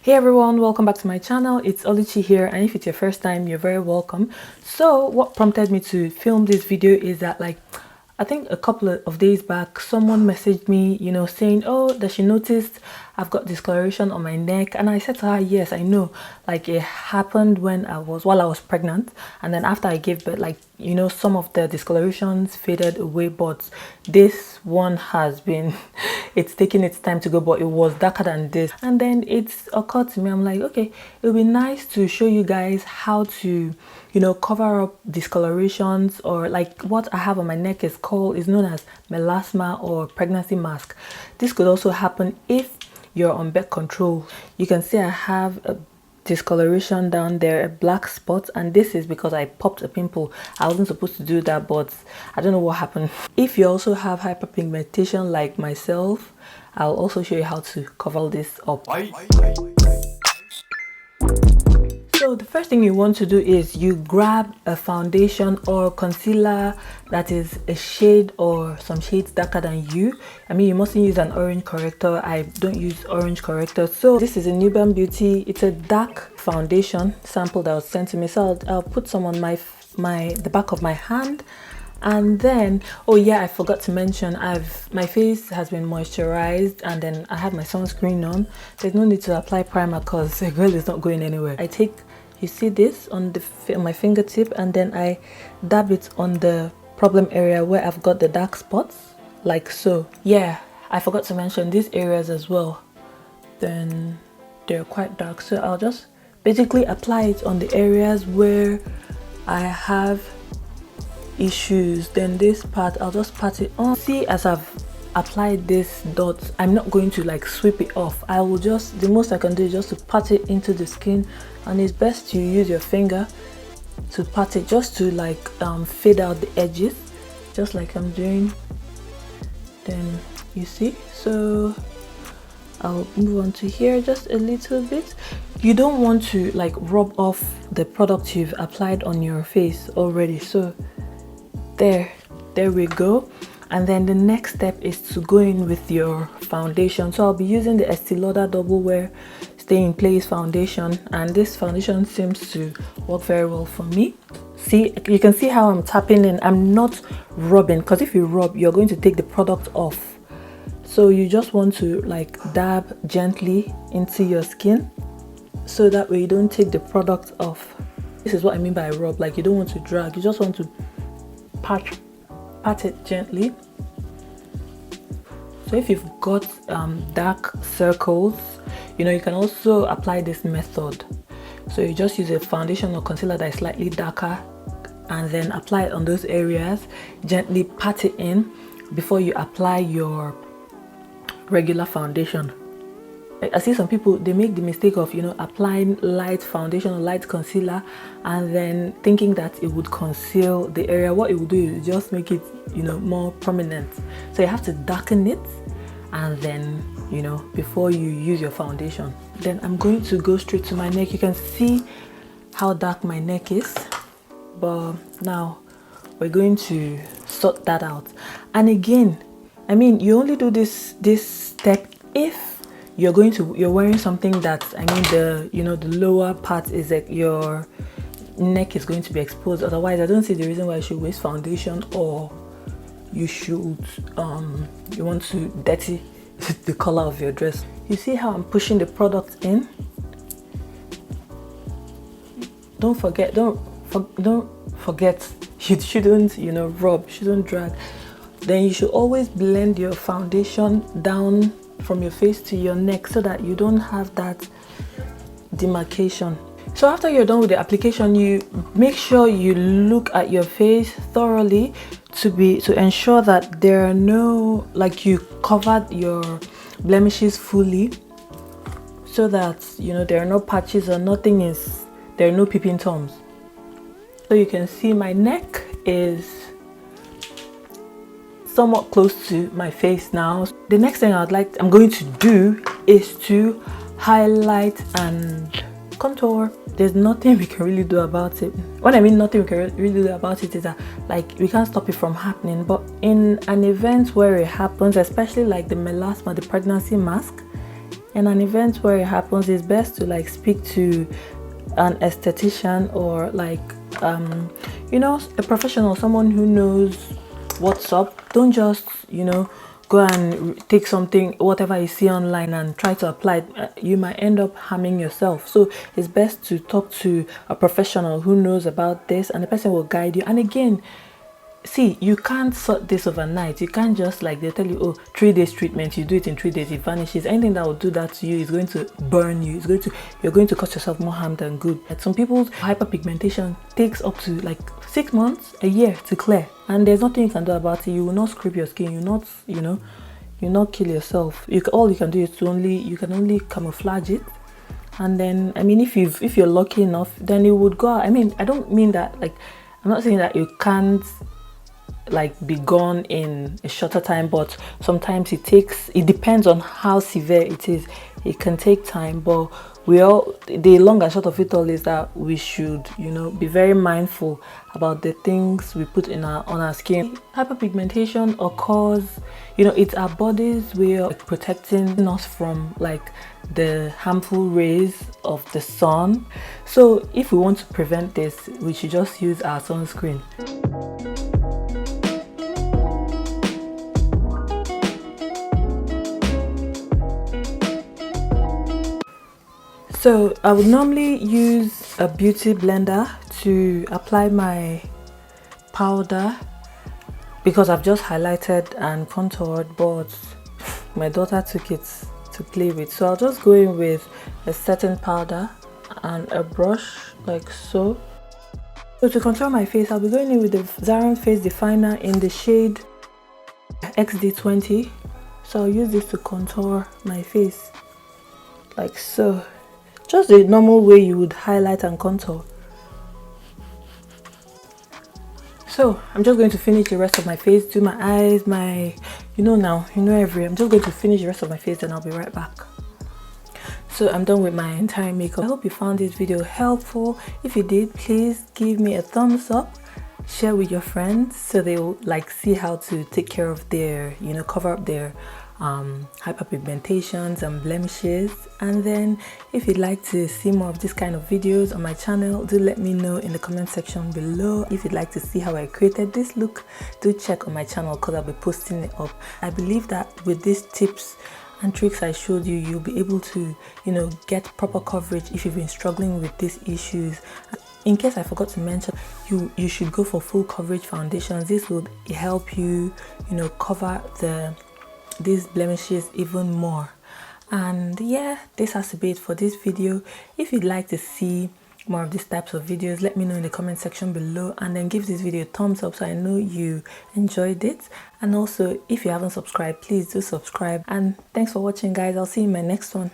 Hey everyone, welcome back to my channel. It's Oluchi here, and if it's your first time, you're very welcome. So what prompted me to film this video is that, like, I think a couple of days back, someone messaged me, saying, oh, that she noticed I've got discoloration on my neck. And I said to her, yes, I know, like, it happened while I was pregnant, and then after I gave birth, like, some of the discolorations faded away, but this one has been it's taking its time to go, but it was darker than this. And then it's occurred to me, I'm like, okay, it would be nice to show you guys how to cover up discolorations, or like what I have on my neck is known as melasma or pregnancy mask. This could also happen if you're on birth control. You can see I have a discoloration down there, a black spot, and this is because I popped a pimple. I wasn't supposed to do that, but I don't know what happened. If you also have hyperpigmentation like myself, I'll also show you how to cover this up. So the first thing you want to do is you grab a foundation or concealer that is a shade or some shades darker than you. I mean, you mustn't use an orange corrector. I don't use orange corrector. So this is a Newborn Beauty. It's a dark foundation sample that was sent to me. So I'll put some on the back of my hand. And then, oh yeah, I forgot to mention, my face has been moisturized, and then I have my sunscreen on. There's no need to apply primer because the girl is not going anywhere. I take, you see this on my fingertip, and then I dab it on the problem area where I've got the dark spots, like so. Yeah, I forgot to mention these areas as well. Then they're quite dark, so I'll just basically apply it on the areas where I have issues. Then this part, I'll just pat it on. See, as I've applied this dot, I'm not going to like sweep it off. I will just, the most I can do is just to pat it into the skin, and it's best to use your finger to pat it just to like fade out the edges, just like I'm doing. Then you see, so I'll move on to here just a little bit. You don't want to like rub off the product you've applied on your face already. So there we go. And then the next step is to go in with your foundation. So I'll be using the ESTEE LAUDER Double Wear Stay in Place foundation, and this foundation seems to work very well for me. See, you can see how I'm tapping in. I'm not rubbing, because if you rub, you're going to take the product off. So you just want to like dab gently into your skin, so that way you don't take the product off. This is what I mean by rub. Like, you don't want to drag, you just want to pat it gently. So if you've got dark circles, you can also apply this method. So you just use a foundation or concealer that is slightly darker, and then apply it on those areas, gently pat it in before you apply your regular foundation. I see some people, they make the mistake of applying light foundation or light concealer and then thinking that it would conceal the area. What it will do is just make it more prominent. So you have to darken it, and then before you use your foundation. Then I'm going to go straight to my neck. You can see how dark my neck is, but now we're going to sort that out. And again, I mean, you only do this step if you're wearing something that, I mean, the lower part is like your neck is going to be exposed. Otherwise, I don't see the reason why you should waste foundation, or you should you want to dirty the color of your dress. You see how I'm pushing the product in? Don't forget, you shouldn't rub, shouldn't drag. Then you should always blend your foundation down from your face to your neck, so that you don't have that demarcation. So after you're done with the application, you make sure you look at your face thoroughly to ensure that there are no, like, you covered your blemishes fully, so that there are no patches or there are no peeping toms. So you can see my neck is somewhat close to my face now. The next thing I'm going to do is to highlight and contour. There's nothing we can really do about it. When I mean nothing we can really do about it is that, like, we can't stop it from happening, but in an event where it happens, especially like the melasma, the pregnancy mask, in an event where it happens, it's best to like speak to an esthetician or like you know, a professional, someone who knows what's up. Don't just, you know, go and take something, whatever you see online, and try to apply it. You might end up harming yourself. So it's best to talk to a professional who knows about this, and the person will guide you. And again, see, you can't sort this overnight. You can't just like, they tell you, oh, 3 days treatment, you do it in 3 days, it vanishes. Anything that will do that to you is going to burn you. You're going to cause yourself more harm than good. Like some people's hyperpigmentation takes up to like 6 months, a year to clear, and there's nothing you can do about it. You will not scrape your skin, you'll not, you know, you'll not kill yourself. All you can do is to you can only camouflage it. And then, I mean, if you're lucky enough, then it would go out. I mean, I don't mean that, like, I'm not saying that you can't like be gone in a shorter time, but sometimes it depends on how severe it is. It can take time, but the long and short of it all is that we should, you know, be very mindful about the things we put on our skin. Hyperpigmentation occurs, you know, it's our body's way of protecting us from like the harmful rays of the sun. So if we want to prevent this, we should just use our sunscreen. So I would normally use a beauty blender to apply my powder because I've just highlighted and contoured, but my daughter took it to play with. So I'll just go in with a setting powder and a brush like so. So to contour my face, I'll be going in with the ZARON Face Definer in the shade XD20. So I'll use this to contour my face like so. Just the normal way you would highlight and contour. So I'm just going to finish the rest of my face, do my eyes, I'm just going to finish the rest of my face and I'll be right back. So I'm done with my entire makeup. I hope you found this video helpful. If you did, please give me a thumbs up, share with your friends so they will like see how to take care of their, you know, cover up their hyperpigmentations and blemishes. And then if you'd like to see more of this kind of videos on my channel, do let me know in the comment section below. If you'd like to see how I created this look, do check on my channel because I'll be posting it up. I believe that with these tips and tricks I showed you, you'll be able to, you know, get proper coverage if you've been struggling with these issues. In case I forgot to mention, you should go for full coverage foundations. This would help you, you know, cover these blemishes even more. And yeah, this has to be it for this video. If you'd like to see more of these types of videos, let me know in the comment section below, and then give this video a thumbs up so I know you enjoyed it. And also, if you haven't subscribed, please do subscribe. And thanks for watching, guys. I'll see you in my next one.